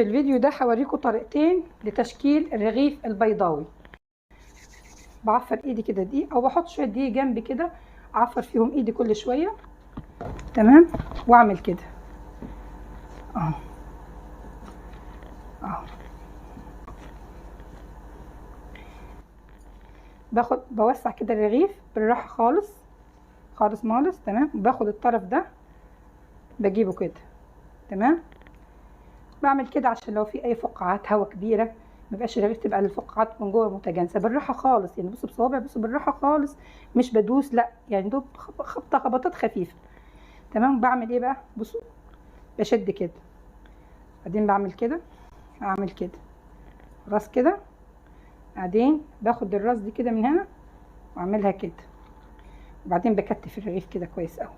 في الفيديو ده هوريكم طريقتين لتشكيل الرغيف البيضاوي. بعفر ايدي كده دقيق، او بحط شويه دقيق جنبي كده اعفر فيهم ايدي كل شويه، تمام، واعمل كده اهو اهو. بوسع كده الرغيف بالراحه خالص خالص خالص، تمام. باخد الطرف ده بجيبه كده، تمام. بعمل كده عشان لو في اي فقاعات هواء كبيره ميبقاش الرغيف تبقى الفقاعات من جوه متجانسه. بالراحه خالص يعني، بصوا بصوابع، بصوا بالراحه خالص، مش بدوس، لا يعني دوب خبطات خفيفه، تمام. بعمل ايه بقى؟ بصوا، بشد كده، بعدين بعمل كده، اعمل كده راس كده، بعدين باخد الراس دي كده من هنا واعملها كده، وبعدين بكتف الرغيف كده كويس قوي.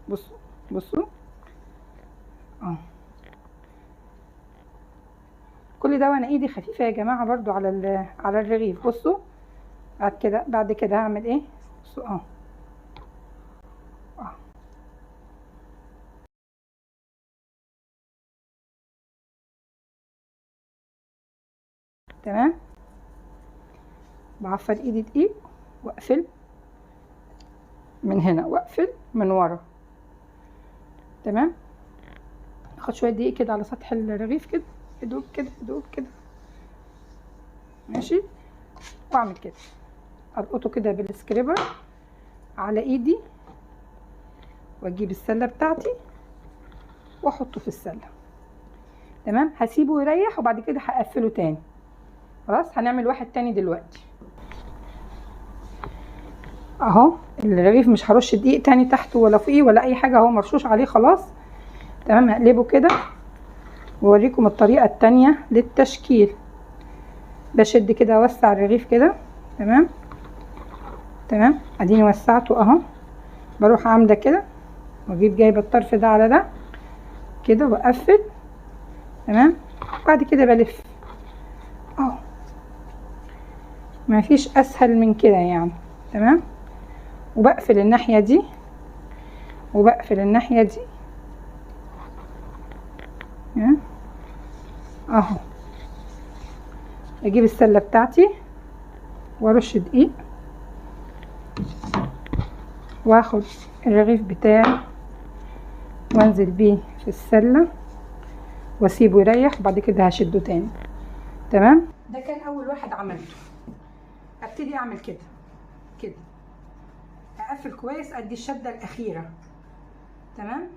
بصوا بصوا اه. كل ده وانا ايدي خفيفه يا جماعه برضو على الرغيف. بصوا بعد كده هعمل ايه؟ بصوا اه اه، تمام. بعفر ايدي دقيق واقفل من هنا واقفل من ورا، تمام. اخد شويه دقيق كده على سطح الرغيف كده، يدوب كده يدوب كده، ماشي. واعمل كده، اربطه كده بالسكريبر على ايدي، واجيب السله بتاعتي واحطه في السله، تمام. هسيبه يريح وبعد كده هقفله تاني. خلاص، هنعمل واحد تاني دلوقتي اهو. الرغيف مش هرش دقيق تاني تحته ولا فوقيه ولا اي حاجه، اهو مرشوش عليه خلاص، تمام. هقلبه كده واوريكم الطريقه التانيه للتشكيل. بشد كده اوسع الرغيف كده، تمام تمام. اديني وسعته اهو. بروح عامله كده واجيب جايبه الطرف ده على ده كده واقفل، تمام. بعد كده بلف اهو، مفيش اسهل من كده يعني، تمام. وبقفل الناحيه دي وبقفل الناحيه دي اهو. اجيب السله بتاعتي وارش دقيق واخد الرغيف بتاعي وانزل بيه في السله واسيبه يريح، وبعد كده هشده تاني، تمام. ده كان اول واحد عملته. ابتدي اعمل كده كده، اقفل كويس، ادي الشده الاخيره، تمام.